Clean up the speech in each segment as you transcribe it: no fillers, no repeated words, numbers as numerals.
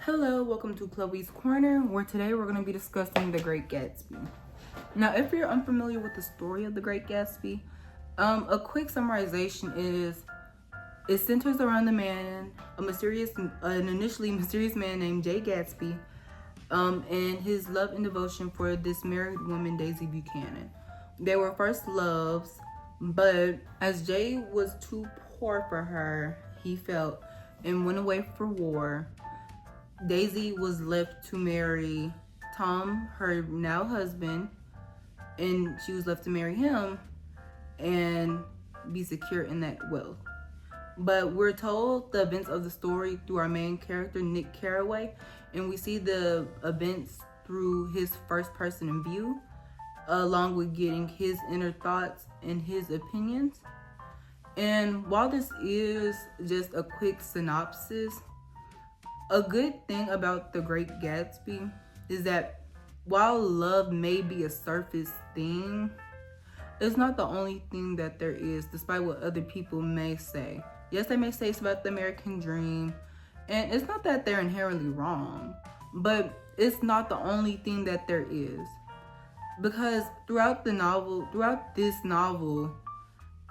Hello, welcome to Chloe's Corner, where today we're going to be discussing The Great Gatsby. Now, if you're unfamiliar with the story of The Great Gatsby, a quick summarization is it centers around an initially mysterious man named Jay Gatsby, and his love and devotion for this married woman, Daisy Buchanan. They were first loves, but as Jay was too poor for her, he felt, and went away for war. Daisy was left to marry Tom, her now husband, and she was left to marry him and be secure in that wealth. But we're told the events of the story through our main character, Nick Carraway, and we see the events through his first person view, along with getting his inner thoughts and his opinions. And while this is just a quick synopsis, a good thing about The Great Gatsby is that while love may be a surface thing, it's not the only thing that there is, despite what other people may say. Yes, they may say it's about the American dream, and it's not that they're inherently wrong, but it's not the only thing that there is. Because throughout this novel,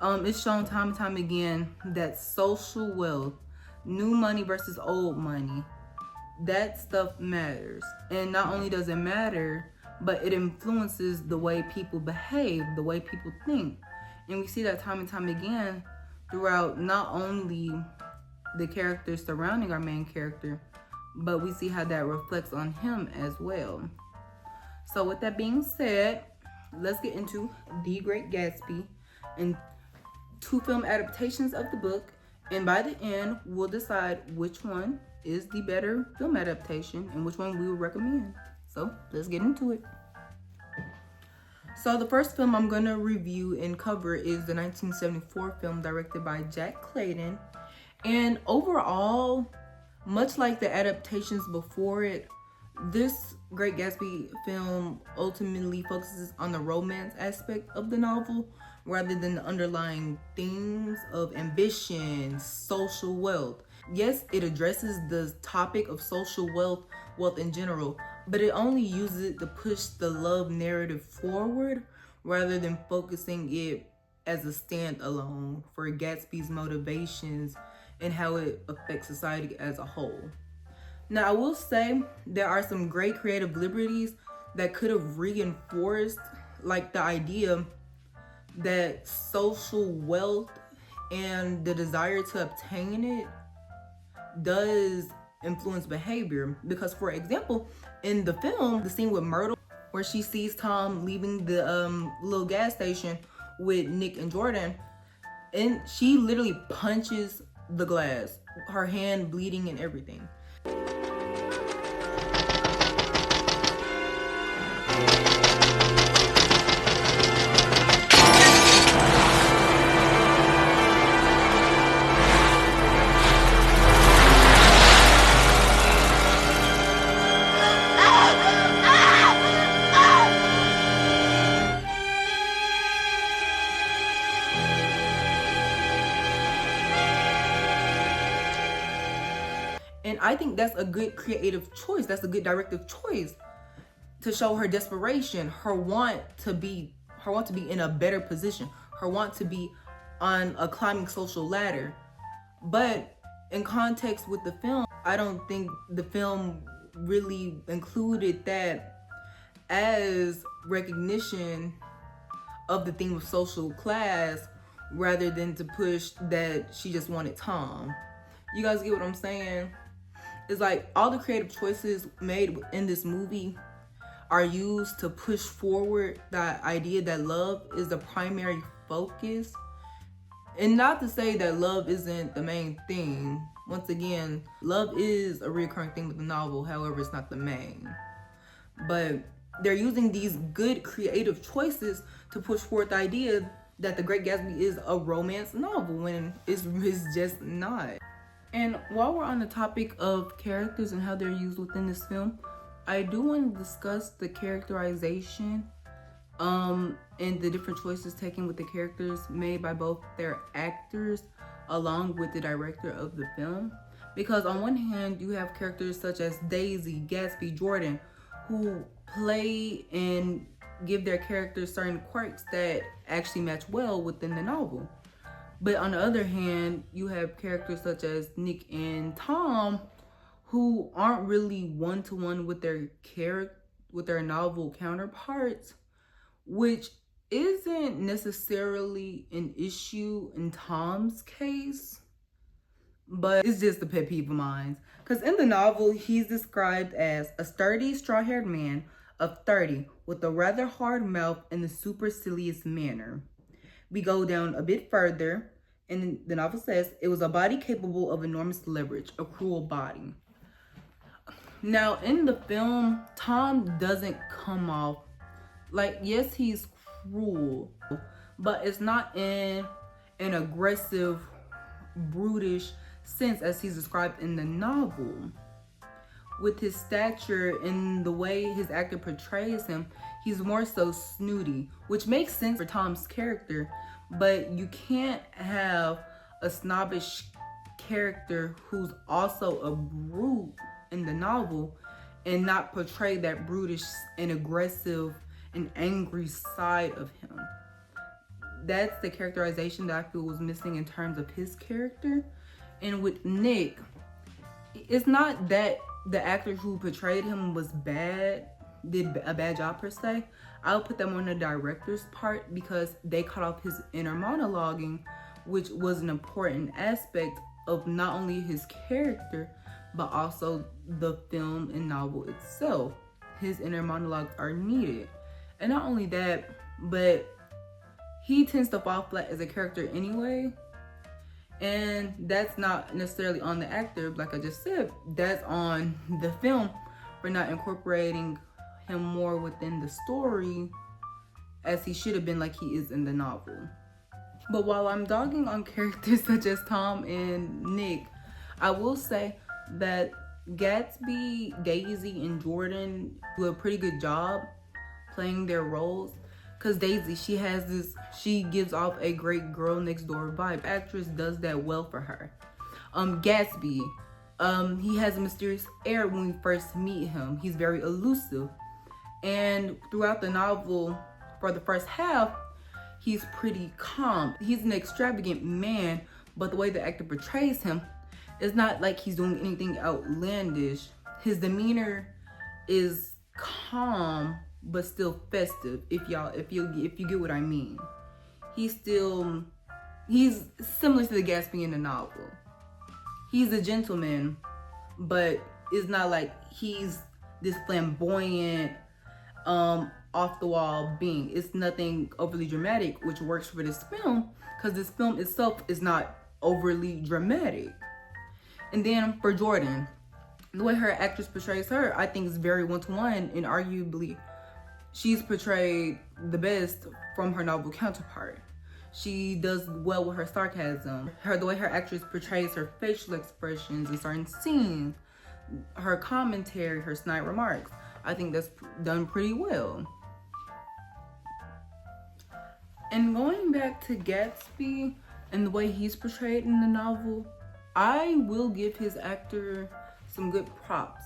it's shown time and time again that social wealth, new money versus old money, that stuff matters. And not only does it matter, but it influences the way people behave, the way people think. And we see that time and time again throughout not only the characters surrounding our main character, but we see how that reflects on him as well. So with that being said, let's get into The Great Gatsby and 2 film adaptations of the book. And by the end, we'll decide which one is the better film adaptation and which one we would recommend. So let's get into it. So the first film I'm going to review and cover is the 1974 film directed by Jack Clayton. And overall, much like the adaptations before it, this Great Gatsby film ultimately focuses on the romance aspect of the novel rather than the underlying themes of ambition, social wealth. Yes, it addresses the topic of social wealth in general, but it only uses it to push the love narrative forward rather than focusing it as a standalone for Gatsby's motivations and how it affects society as a whole. Now, I will say there are some great creative liberties that could have reinforced, like the idea that social wealth and the desire to obtain it does influence behavior. Because, for example, in the film, the scene with Myrtle, where she sees Tom leaving the little gas station with Nick and Jordan, and she literally punches the glass, her hand bleeding and everything. And I think that's a good creative choice. That's a good directive choice to show her desperation, her want to be in a better position, her want to be on a climbing social ladder. But in context with the film, I don't think the film really included that as recognition of the theme of social class rather than to push that she just wanted Tom. You guys get what I'm saying? It's like all the creative choices made in this movie are used to push forward the idea that love is the primary focus. And not to say that love isn't the main thing. Once again, love is a recurring thing with the novel, however, it's not the main. But they're using these good creative choices to push forward the idea that The Great Gatsby is a romance novel when it's just not. And while we're on the topic of characters and how they're used within this film, I do want to discuss the characterization and the different choices taken with the characters made by both their actors along with the director of the film. Because on one hand, you have characters such as Daisy, Gatsby, Jordan, who play and give their characters certain quirks that actually match well within the novel. But on the other hand, you have characters such as Nick and Tom, who aren't really one-to-one with their novel counterparts, which isn't necessarily an issue in Tom's case, but it's just a pet peeve of mine. Because in the novel, he's described as a sturdy, straw-haired man of 30 with a rather hard mouth and a supercilious manner. We go down a bit further, and the novel says it was a body capable of enormous leverage, a cruel body. Now, in the film, Tom doesn't come off like, yes, he's cruel, but it's not in an aggressive, brutish sense as he's described in the novel. With his stature and the way his actor portrays him, he's more so snooty, which makes sense for Tom's character, but you can't have a snobbish character who's also a brute in the novel and not portray that brutish and aggressive and angry side of him. That's the characterization that I feel was missing in terms of his character. And with Nick, it's not that the actor who portrayed him was did a bad job per se. I'll put them on the director's part because they cut off his inner monologuing, which was an important aspect of not only his character, but also the film and novel itself. His inner monologues are needed. And not only that, but he tends to fall flat as a character anyway. And that's not necessarily on the actor, like I just said, that's on the film for not incorporating him more within the story as he should have been like he is in the novel. But while I'm dogging on characters such as Tom and Nick, I will say that Gatsby, Daisy, and Jordan do a pretty good job playing their roles. Because Daisy, she gives off a great girl next door vibe. Actress does that well for her. Gatsby, he has a mysterious air when we first meet him. He's very elusive. And throughout the novel, for the first half, he's pretty calm. He's an extravagant man, but the way the actor portrays him, it's not like he's doing anything outlandish. His demeanor is calm, but still festive, if you get what I mean. He's similar to the Gatsby in the novel. He's a gentleman, but it's not like he's this flamboyant, off the wall being. It's nothing overly dramatic, which works for this film, because this film itself is not overly dramatic. And then for Jordan, the way her actress portrays her, I think is very one-to-one, and arguably she's portrayed the best from her novel counterpart. She does well with her sarcasm. The way her actress portrays her facial expressions in certain scenes, her commentary, her snide remarks, I think that's done pretty well. And going back to Gatsby and the way he's portrayed in the novel, I will give his actor some good props,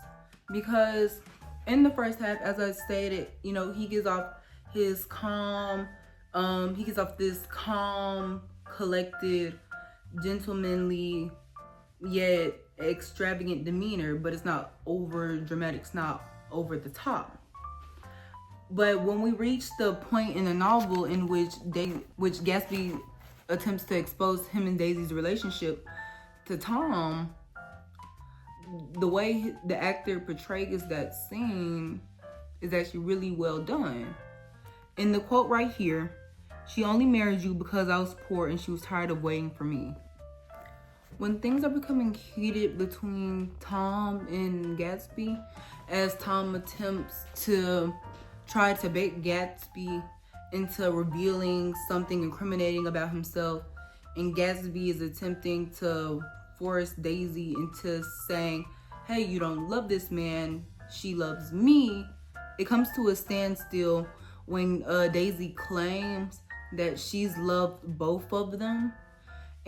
because in the first half, as I stated, he gives off his calm, this calm, collected, gentlemanly, yet extravagant demeanor, but it's not over dramatic, it's not over the top. But when we reach the point in the novel in which Gatsby attempts to expose him and Daisy's relationship to Tom, the way the actor portrays that scene is actually really well done. In the quote right here, "She only married you because I was poor and she was tired of waiting for me." When things are becoming heated between Tom and Gatsby, as Tom attempts to try to bait Gatsby into revealing something incriminating about himself, and Gatsby is attempting to force Daisy into saying, "Hey, you don't love this man, she loves me," it comes to a standstill when Daisy claims that she's loved both of them.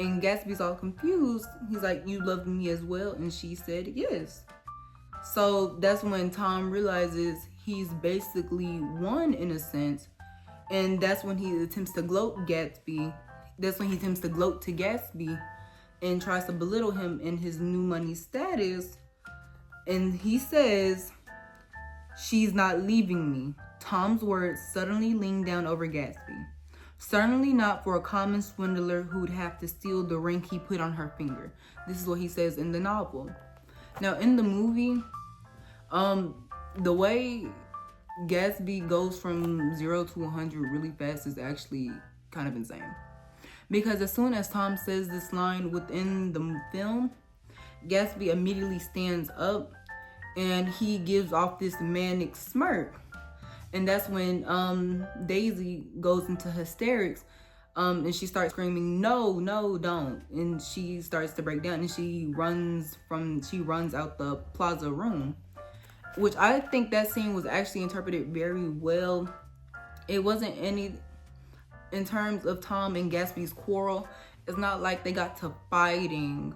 And Gatsby's all confused. He's like, you loved me as well? And she said, yes. So that's when Tom realizes he's basically won in a sense. And that's when he attempts to gloat Gatsby. That's when he attempts to gloat to Gatsby and tries to belittle him in his new money status. And he says, she's not leaving me. Tom's words suddenly lean down over Gatsby. Certainly not for a common swindler who'd have to steal the ring he put on her finger. This is what he says in the novel. Now, in the movie, the way Gatsby goes from 0 to 100 really fast is actually kind of insane. Because as soon as Tom says this line within the film, Gatsby immediately stands up and he gives off this manic smirk. And that's when Daisy goes into hysterics, and she starts screaming, no, don't. And she starts to break down, and she runs out the plaza room, which I think that scene was actually interpreted very well. It wasn't any, in terms of Tom and Gatsby's quarrel, it's not like they got to fighting,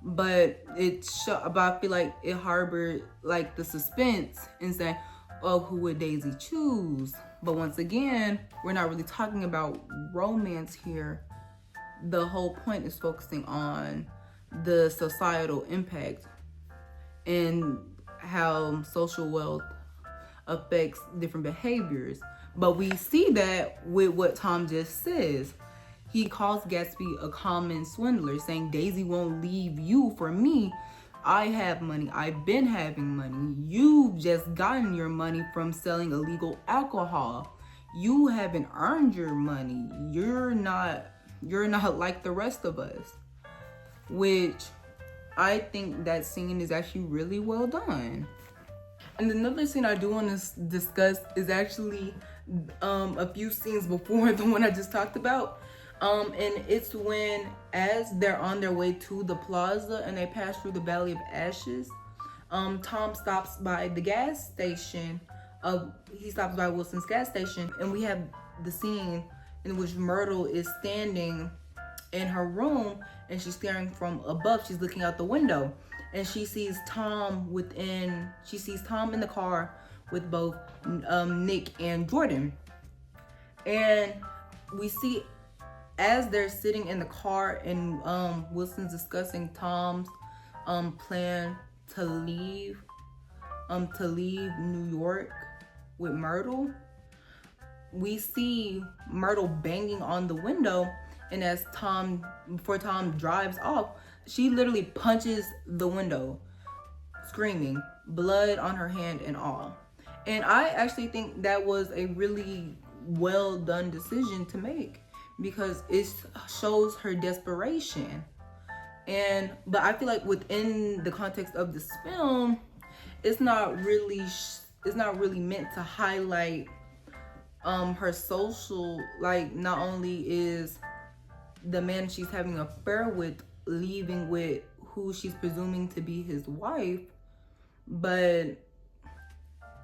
but but I feel like it harbored like the suspense and saying, oh, who would Daisy choose? But once again, we're not really talking about romance here. The whole point is focusing on the societal impact and how social wealth affects different behaviors. But we see that with what Tom just says. He calls Gatsby a common swindler, saying Daisy won't leave you for me. I have money. I've been having money. You've just gotten your money from selling illegal alcohol. You haven't earned your money. You're not like the rest of us. Which I think that scene is actually really well done. And another scene I do want to discuss is actually a few scenes before the one I just talked about. And it's when, as they're on their way to the plaza and they pass through the Valley of Ashes, Tom stops by the gas station. He stops by Wilson's gas station, and we have the scene in which Myrtle is standing in her room and she's staring from above. She's looking out the window, and she sees Tom in the car with both Nick and Jordan. And we see, as they're sitting in the car and Wilson's discussing Tom's plan to leave New York with Myrtle, we see Myrtle banging on the window, and before Tom drives off, she literally punches the window, screaming, blood on her hand and all. And I actually think that was a really well done decision to make, because it shows her desperation. But I feel like within the context of this film, it's not really meant to highlight her social, like, not only is the man she's having an affair with leaving with who she's presuming to be his wife, but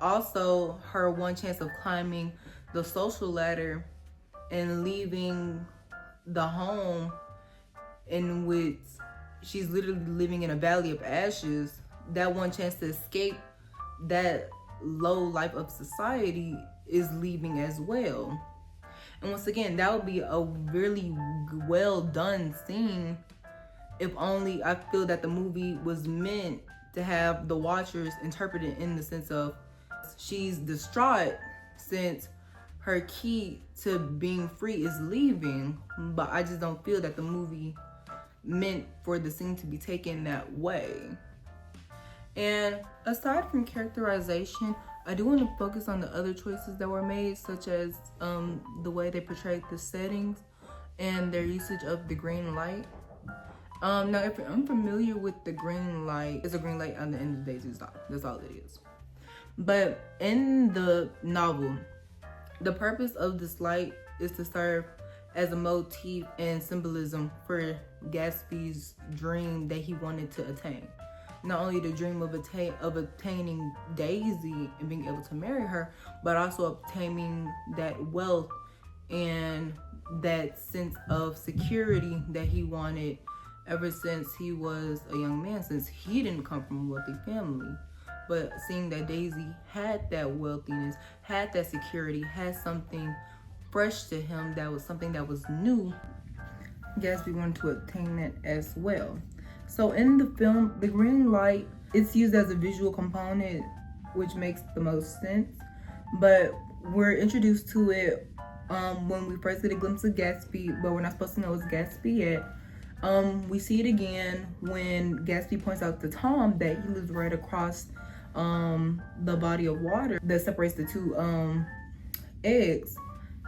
also her one chance of climbing the social ladder and leaving the home in which she's literally living in a valley of ashes. That one chance to escape that low life of society is leaving as well. And once again, that would be a really well done scene, if only I feel that the movie was meant to have the watchers interpret it in the sense of she's distraught since her key to being free is leaving. But I just don't feel that the movie meant for the scene to be taken that way. And aside from characterization, I do want to focus on the other choices that were made, such as the way they portrayed the settings and their usage of the green light. Now, if you're unfamiliar with the green light, it's a green light on the end of the Daisy stop. That's all it is. But in the novel, the purpose of this light is to serve as a motif and symbolism for Gatsby's dream that he wanted to attain. Not only the dream of obtaining Daisy and being able to marry her, but also obtaining that wealth and that sense of security that he wanted ever since he was a young man, since he didn't come from a wealthy family. But seeing that Daisy had that wealthiness, had that security, had something fresh to him that was something that was new, Gatsby wanted to attain that as well. So in the film, the green light, it's used as a visual component, which makes the most sense. But we're introduced to it when we first get a glimpse of Gatsby, but we're not supposed to know it's Gatsby yet. We see it again when Gatsby points out to Tom that he lives right across the body of water that separates the two eggs.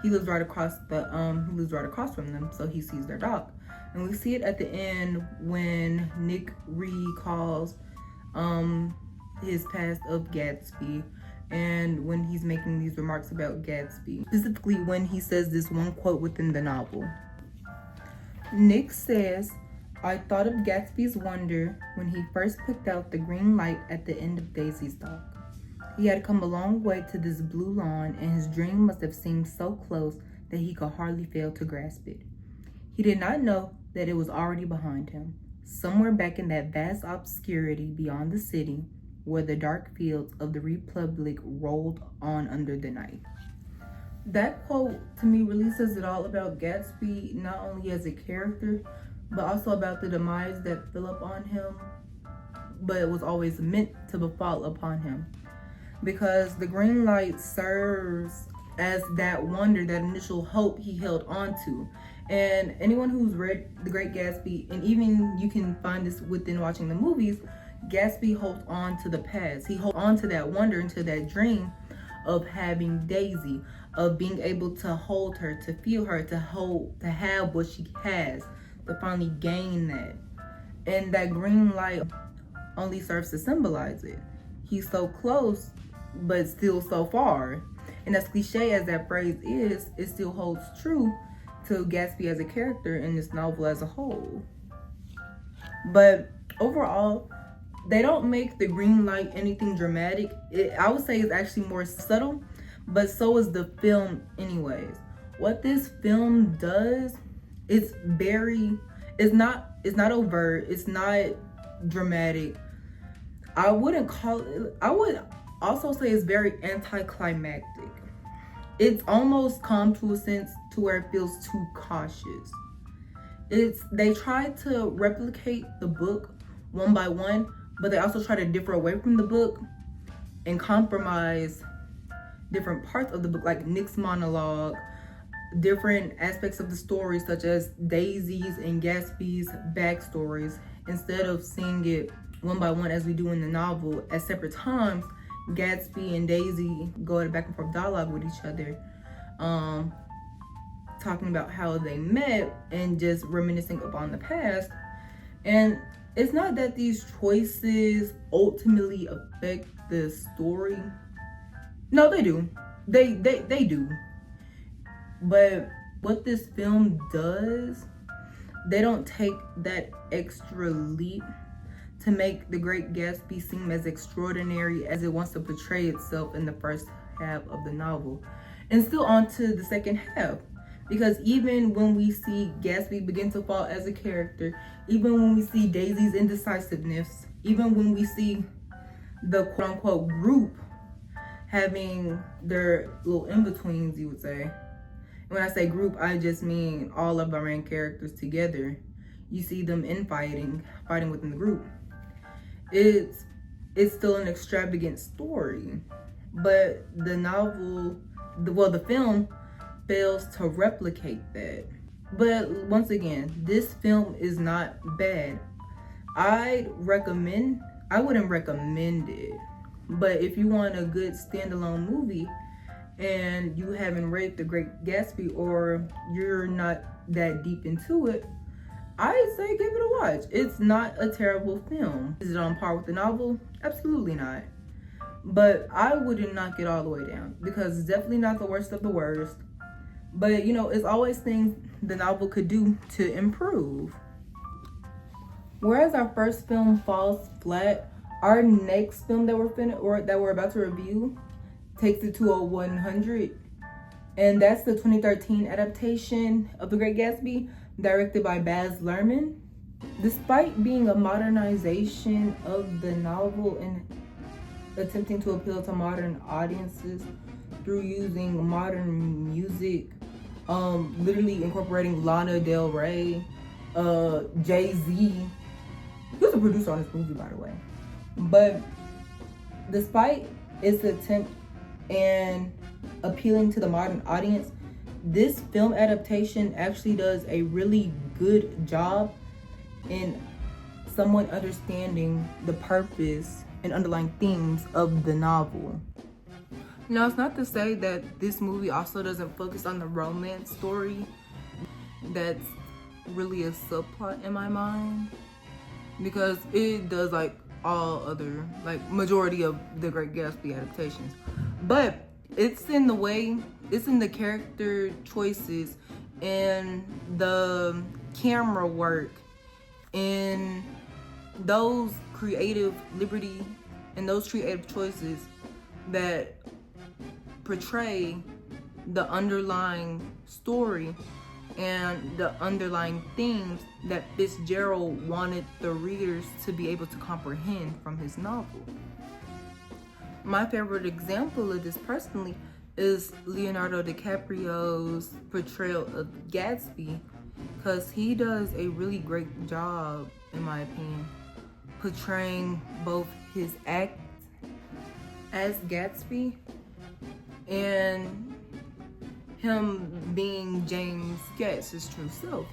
He lives right across from them, so he sees their dock. And we see it at the end when Nick recalls his past of Gatsby, and when he's making these remarks about Gatsby, specifically when he says this one quote within the novel. Nick says, "I thought of Gatsby's wonder when he first picked out the green light at the end of Daisy's dock. He had come a long way to this blue lawn, and his dream must have seemed so close that he could hardly fail to grasp it. He did not know that it was already behind him, somewhere back in that vast obscurity beyond the city, where the dark fields of the Republic rolled on under the night." That quote to me really says it all about Gatsby, not only as a character, but also about the demise that fell upon him, but it was always meant to befall upon him. Because the green light serves as that wonder, that initial hope he held on to. And anyone who's read The Great Gatsby, and even you can find this within watching the movies, Gatsby holds on to the past. He holds on to that wonder and to that dream of having Daisy, of being able to hold her, to feel her, to have what she has, to finally gain that. And that green light only serves to symbolize it. He's so close, but still so far. And as cliche as that phrase is, it still holds true to Gatsby as a character in this novel as a whole. But overall, they don't make the green light anything dramatic. I would say it's actually more subtle, but so is the film anyways. What this film does, it's not overt, it's not dramatic. I would also say it's very anticlimactic. It's almost come to a sense to where it feels too cautious. They try to replicate the book one by one, but they also try to differ away from the book and compromise different parts of the book, like Nick's monologue, different aspects of the story, such as Daisy's and Gatsby's backstories. Instead of seeing it one by one as we do in the novel at separate times, Gatsby and Daisy go at a back and forth dialogue with each other, talking about how they met and just reminiscing upon the past. And it's not that these choices ultimately affect the story. No, they do. They do. But what this film does, they don't take that extra leap to make The Great Gatsby seem as extraordinary as it wants to portray itself in the first half of the novel. And still on to the second half. Because even when we see Gatsby begin to fall as a character, even when we see Daisy's indecisiveness, even when we see the quote-unquote group having their little in-betweens, you would say. And when I say group, I just mean all of our main characters together. You see them fighting within the group. It's still an extravagant story, but the film fails to replicate that. But once again, this film is not bad. I wouldn't recommend it, but if you want a good standalone movie and you haven't read The Great Gatsby, or you're not that deep into it, I'd say give it a watch. It's not a terrible film. Is it on par with the novel? Absolutely not. But I wouldn't knock it all the way down, because it's definitely not the worst of the worst. But it's always things the novel could do to improve. Whereas our first film falls flat, our next film that we're about to review takes it to a 100. And that's the 2013 adaptation of The Great Gatsby, directed by Baz Luhrmann. Despite being a modernization of the novel and attempting to appeal to modern audiences through using modern music, literally incorporating Lana Del Rey, Jay-Z. He was a producer on this movie, by the way. But despite its attempt and appealing to the modern audience, this film adaptation actually does a really good job in somewhat understanding the purpose and underlying themes of the novel. Now, it's not to say that this movie also doesn't focus on the romance story. That's really a subplot in my mind, because it does, like all other, like majority of the Great Gatsby adaptations. But it's in the way, it's in the character choices and the camera work and those creative liberty and those creative choices that portray the underlying story and the underlying themes that Fitzgerald wanted the readers to be able to comprehend from his novel. My favorite example of this personally is Leonardo DiCaprio's portrayal of Gatsby, because he does a really great job, in my opinion, portraying both his act as Gatsby and him being James Gatsby's true self.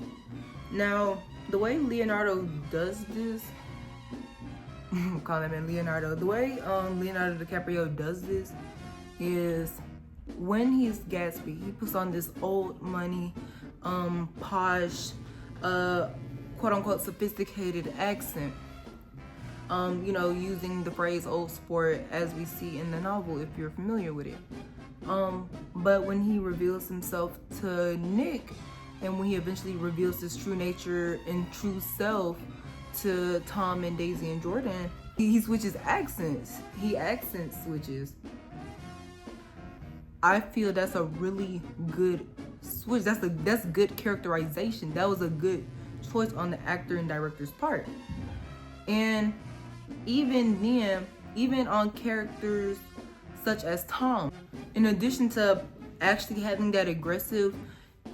Now, the way Leonardo does this, call him Leonardo. The way Leonardo DiCaprio does this is when he's Gatsby, he puts on this old money, posh, quote unquote sophisticated accent. Using the phrase old sport as we see in the novel, if you're familiar with it. But when he reveals himself to Nick, and when he eventually reveals his true nature and true self to Tom and Daisy and Jordan, he switches accents. He accent switches. I feel that's a really good switch. That's good characterization. That was a good choice on the actor and director's part. And even then, even on characters such as Tom, in addition to actually having that aggressive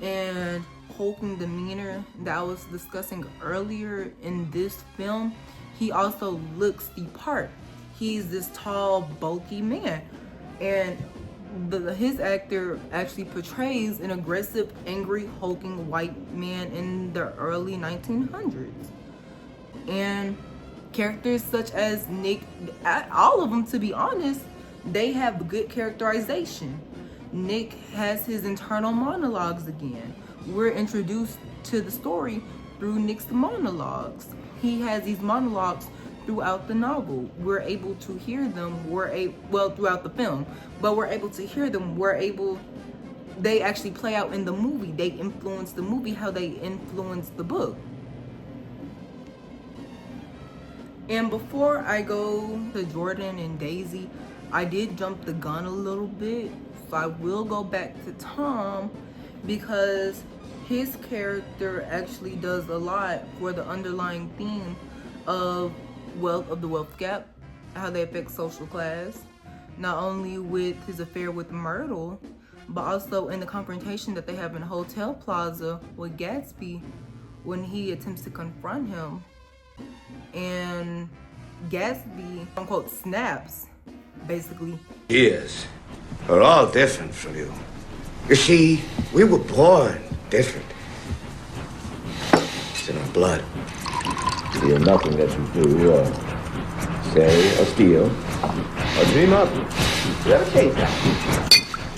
and hulking demeanor that I was discussing earlier in this film, he also looks the part. He's this tall, bulky man, and his actor actually portrays an aggressive, angry, hulking white man in the early 1900s. And characters such as Nick, all of them, to be honest, they have good characterization. Nick has his internal monologues again. We're introduced to the story through Nick's monologues. He has these monologues throughout the novel. We're able to hear them. Throughout the film, but we're able to hear them. They actually play out in the movie. They influence the movie how they influence the book. And before I go to Jordan and Daisy, I did jump the gun a little bit. So I will go back to Tom, because his character actually does a lot for the underlying theme of the wealth gap, how they affect social class, not only with his affair with Myrtle, but also in the confrontation that they have in Hotel Plaza with Gatsby when he attempts to confront him. And Gatsby, unquote, snaps, basically. Years are all different from you. You see, we were born different. It's in our blood. Feel nothing that you do, say or steal or dream up. You ever taste that?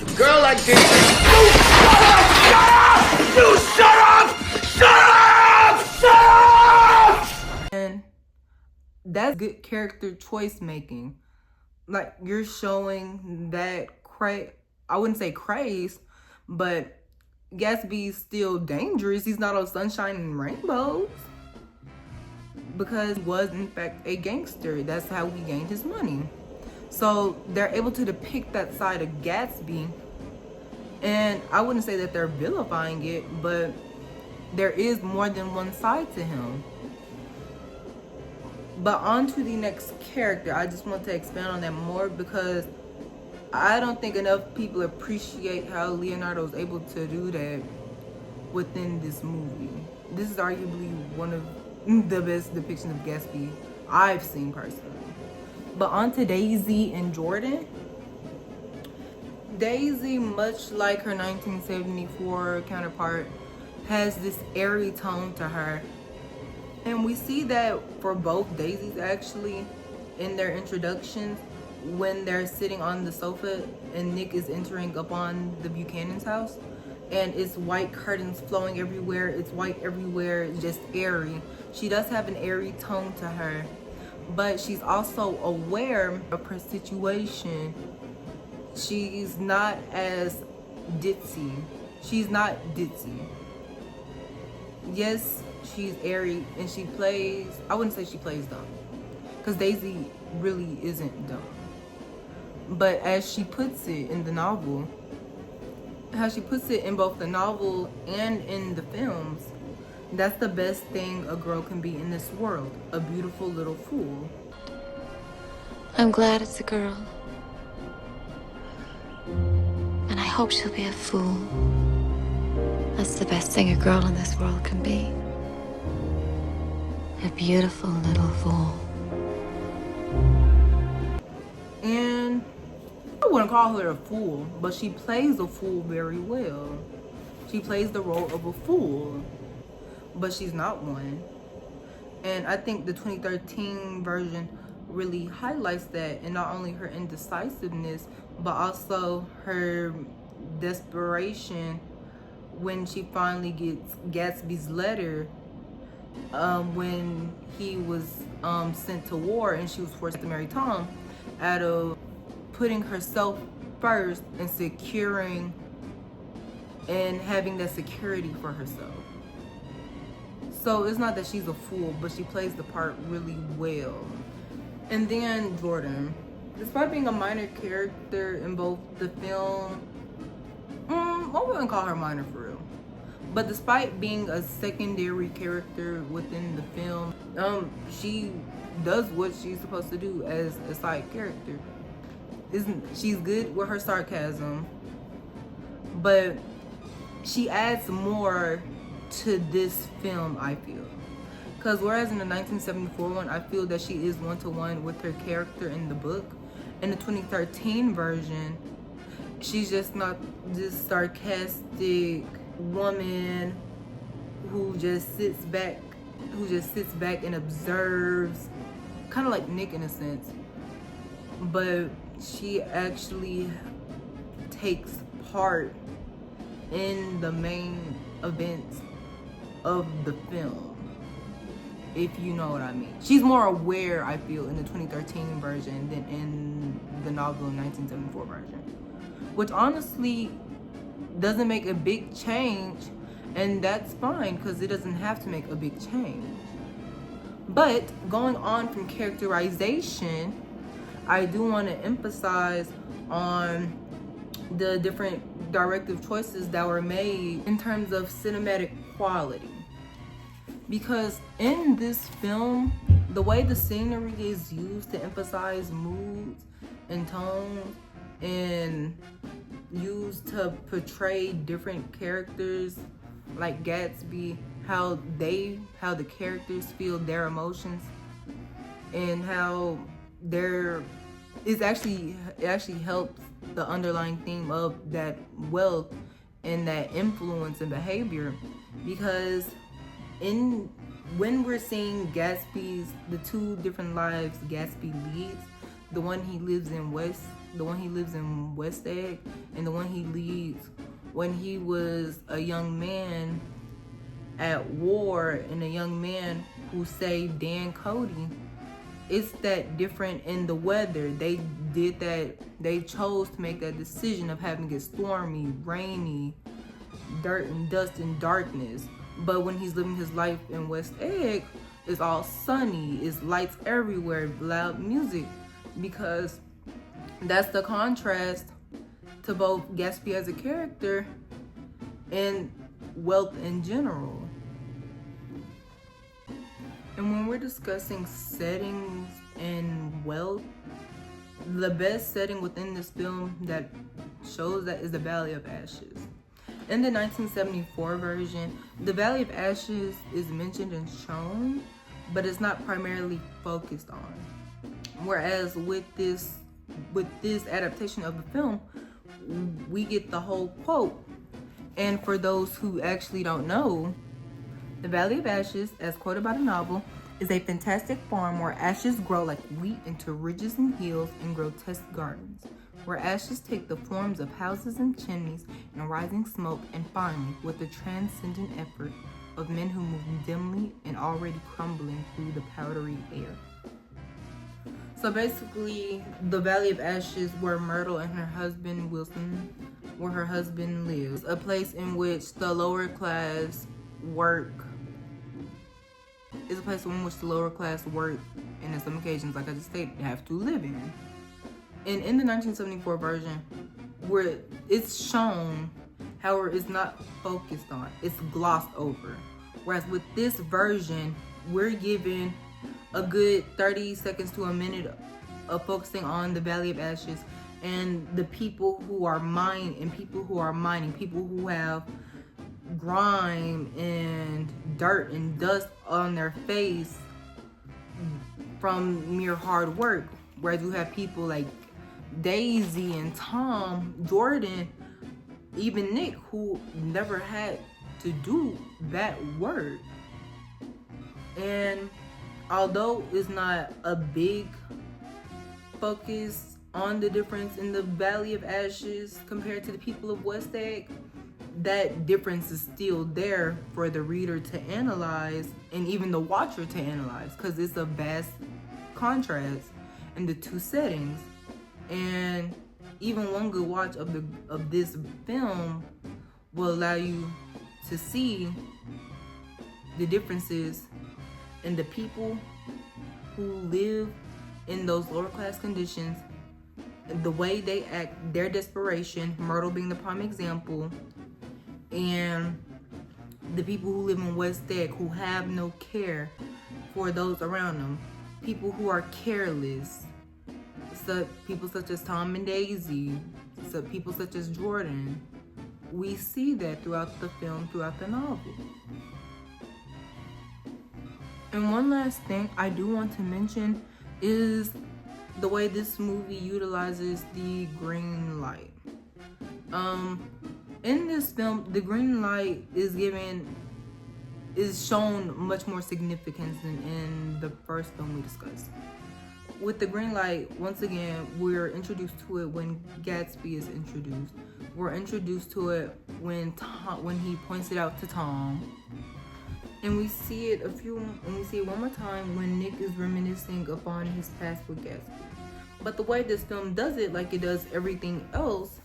A girl like this. You shut up! Shut up! You shut up! Shut up! Shut up! And that's good character choice making. Like, you're showing that I wouldn't say craze, but Gatsby's still dangerous. He's not all sunshine and rainbows, because he was in fact a gangster. That's how he gained his money. So they're able to depict that side of Gatsby And I wouldn't say that they're vilifying it, but there is more than one side to him. But on to the next character. I just want to expand on that more because I don't think enough people appreciate how Leonardo was able to do that within this movie. This is arguably one of the best depictions of Gatsby I've seen personally. But on to Daisy and Jordan. Daisy, much like her 1974 counterpart, has this airy tone to her. And we see that for both Daisies actually in their introductions when they're sitting on the sofa and Nick is entering upon the Buchanan's house. And it's white curtains flowing everywhere. It's white everywhere. It's just airy. She does have an airy tone to her. But she's also aware of her situation. She's not as ditzy. She's not ditzy. Yes, she's airy and she plays, I wouldn't say she plays dumb, because Daisy really isn't dumb. But as she puts it in the novel, how she puts it in both the novel and in the films, that's the best thing a girl can be in this world, a beautiful little fool. I'm glad it's a girl. And I hope she'll be a fool. That's the best thing a girl in this world can be. A beautiful little fool. And I wouldn't call her a fool, but she plays a fool very well. She plays the role of a fool, but she's not one. And I think the 2013 version really highlights that, and not only her indecisiveness, but also her desperation when she finally gets Gatsby's letter when he was sent to war and she was forced to marry Tom, out of putting herself first and securing and having that security for herself. So it's not that she's a fool, but she plays the part really well. And then Jordan, despite being a minor character in both the film, I wouldn't call her minor for real, but despite being a secondary character within the film, she does what she's supposed to do as a side character. She's good with her sarcasm, but she adds more to this film, I feel. Because whereas in the 1974 one, I feel that she is one-to-one with her character in the book, in the 2013 version, she's just not this sarcastic woman who just sits back and observes, kind of like Nick in a sense, but she actually takes part in the main events of the film, if you know what I mean. She's more aware, I feel, in the 2013 version than in the novel 1974 version, which honestly doesn't make a big change, and that's fine because it doesn't have to make a big change. But going on from characterization, I do want to emphasize on the different directive choices that were made in terms of cinematic quality. Because in this film, the way the scenery is used to emphasize moods and tones and used to portray different characters like Gatsby, how the characters feel their emotions, and how it actually helps the underlying theme of that wealth and that influence and behavior. Because when we're seeing the two different lives Gatsby leads, the one he lives in West Egg, and the one he leads when he was a young man at war and a young man who saved Dan Cody, it's that different in the weather. They did that. They chose to make that decision of having it stormy, rainy, dirt and dust and darkness. But when he's living his life in West Egg, it's all sunny, it's lights everywhere, loud music, because that's the contrast to both Gatsby as a character and wealth in general. And when we're discussing settings and wealth, the best setting within this film that shows that is the Valley of Ashes. In the 1974 version, the Valley of Ashes is mentioned and shown, but it's not primarily focused on. Whereas with this adaptation of the film, we get the whole quote. And for those who actually don't know, the Valley of Ashes, as quoted by the novel, is a fantastic farm where ashes grow like wheat into ridges and hills and grotesque gardens, where ashes take the forms of houses and chimneys and rising smoke, and finally, with the transcendent effort of men who move dimly and already crumbling through the powdery air. So basically, the Valley of Ashes, where Myrtle and her husband Wilson, where her husband lives, a place in which the lower class work, is a place in which the lower class work, and in some occasions, like I just stated, have to live in. And in the 1974 version, where it's shown, however, it's not focused on, it's glossed over. Whereas with this version, we're given a good 30 seconds to a minute of focusing on the Valley of Ashes and the people who are mining, people who have grime and dirt and dust on their face from mere hard work. Whereas you have people like Daisy and Tom, Jordan, even Nick, who never had to do that work. And although it's not a big focus on the difference in the Valley of Ashes compared to the people of West Egg, that difference is still there for the reader to analyze and even the watcher to analyze, because it's a vast contrast in the two settings. And even one good watch of this film will allow you to see the differences in the people who live in those lower class conditions, the way they act, their desperation, Myrtle being the prime example, and the people who live in West Egg who have no care for those around them, people who are careless, so people such as Tom and Daisy, so people such as Jordan. We see that throughout the film, throughout the novel. And one last thing I do want to mention is the way this movie utilizes the green light. In this film, the green light is shown much more significance than in the first film we discussed. With the green light, once again, we're introduced to it when Gatsby is introduced. We're introduced to it when he points it out to Tom. And we see it one more time when Nick is reminiscing upon his past with Gatsby. But the way this film does it, like it does everything else,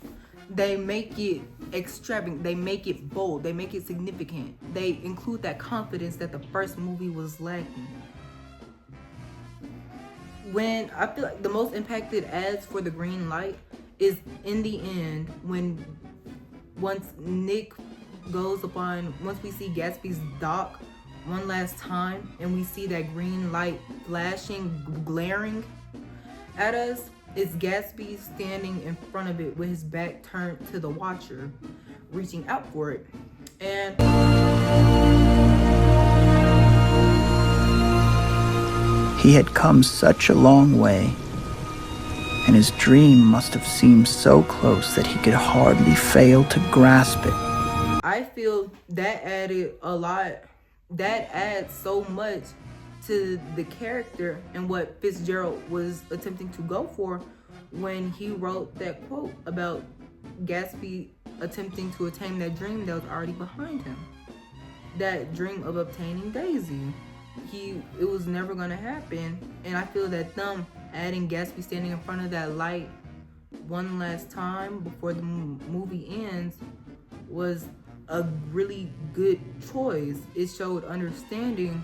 they make it extravagant, they make it bold, they make it significant. They include that confidence that the first movie was lacking. When I feel like the most impacted ads for the green light is in the end, once we see Gatsby's dock one last time and we see that green light flashing, glaring at us, it's Gatsby standing in front of it with his back turned to the watcher, reaching out for it. And he had come such a long way, and his dream must have seemed so close that he could hardly fail to grasp it. I feel that added a lot. That adds so much to the character and what Fitzgerald was attempting to go for when he wrote that quote about Gatsby attempting to attain that dream that was already behind him. That dream of obtaining Daisy. It was never gonna happen. And I feel that them adding Gatsby standing in front of that light one last time before the movie ends was a really good choice. It showed understanding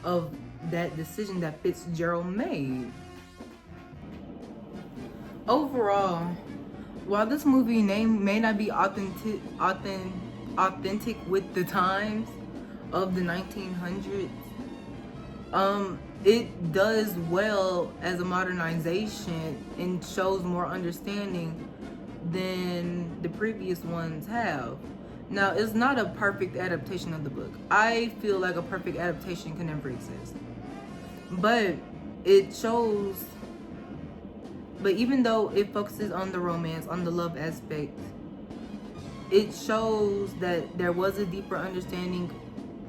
of that decision that Fitzgerald made. Overall, while this movie name may not be authentic with the times of the 1900s, it does well as a modernization and shows more understanding than the previous ones have. Now, it's not a perfect adaptation of the book. I feel like a perfect adaptation can never exist. But it shows, but even though it focuses on the romance, on the love aspect, it shows that there was a deeper understanding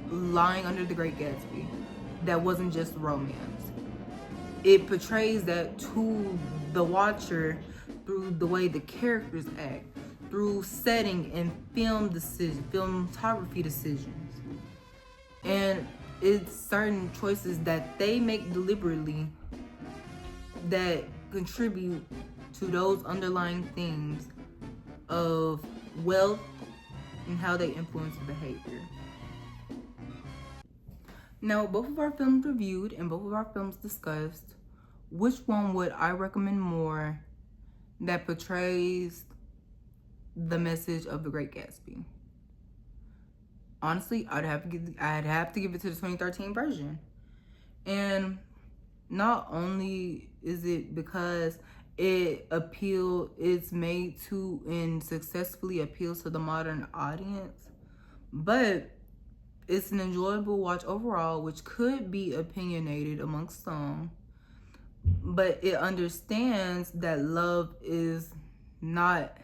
lying under the Great Gatsby that wasn't just romance. It portrays that to the watcher through the way the characters act, through setting and filmography decisions. And it's certain choices that they make deliberately that contribute to those underlying themes of wealth and how they influence behavior. Now, both of our films reviewed and both of our films discussed, which one would I recommend more that portrays the message of The Great Gatsby? Honestly, I'd have to give it to the 2013 version. And not only is it because it's made to and successfully appeals to the modern audience, but it's an enjoyable watch overall, which could be opinionated amongst some, but it understands that love is not,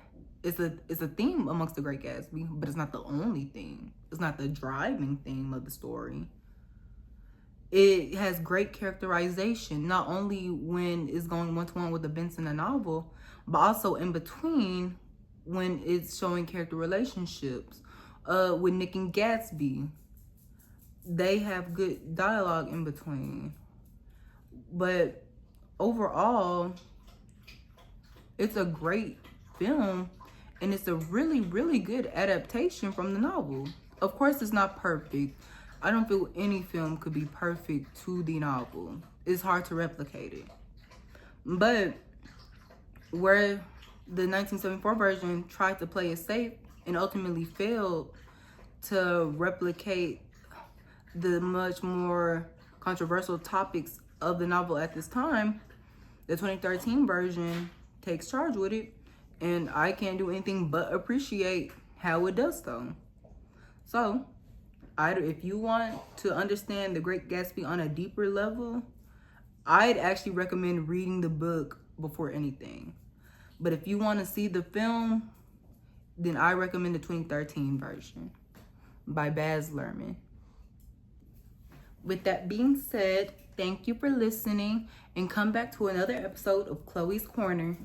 it's a theme amongst The Great Gatsby, but it's not the only theme. It's not the driving theme of the story. It has great characterization, not only when it's going one-to-one with events in the novel, but also in between when it's showing character relationships. With Nick and Gatsby, they have good dialogue in between. But overall, it's a great film, and it's a really, really good adaptation from the novel. Of course, it's not perfect. I don't feel any film could be perfect to the novel. It's hard to replicate it. But where the 1974 version tried to play it safe and ultimately failed to replicate the much more controversial topics of the novel at this time, the 2013 version takes charge with it, and I can't do anything but appreciate how it does so. So, if you want to understand The Great Gatsby on a deeper level, I'd actually recommend reading the book before anything. But if you want to see the film, then I recommend the 2013 version by Baz Luhrmann. With that being said, thank you for listening, and come back to another episode of Chloe's Corner.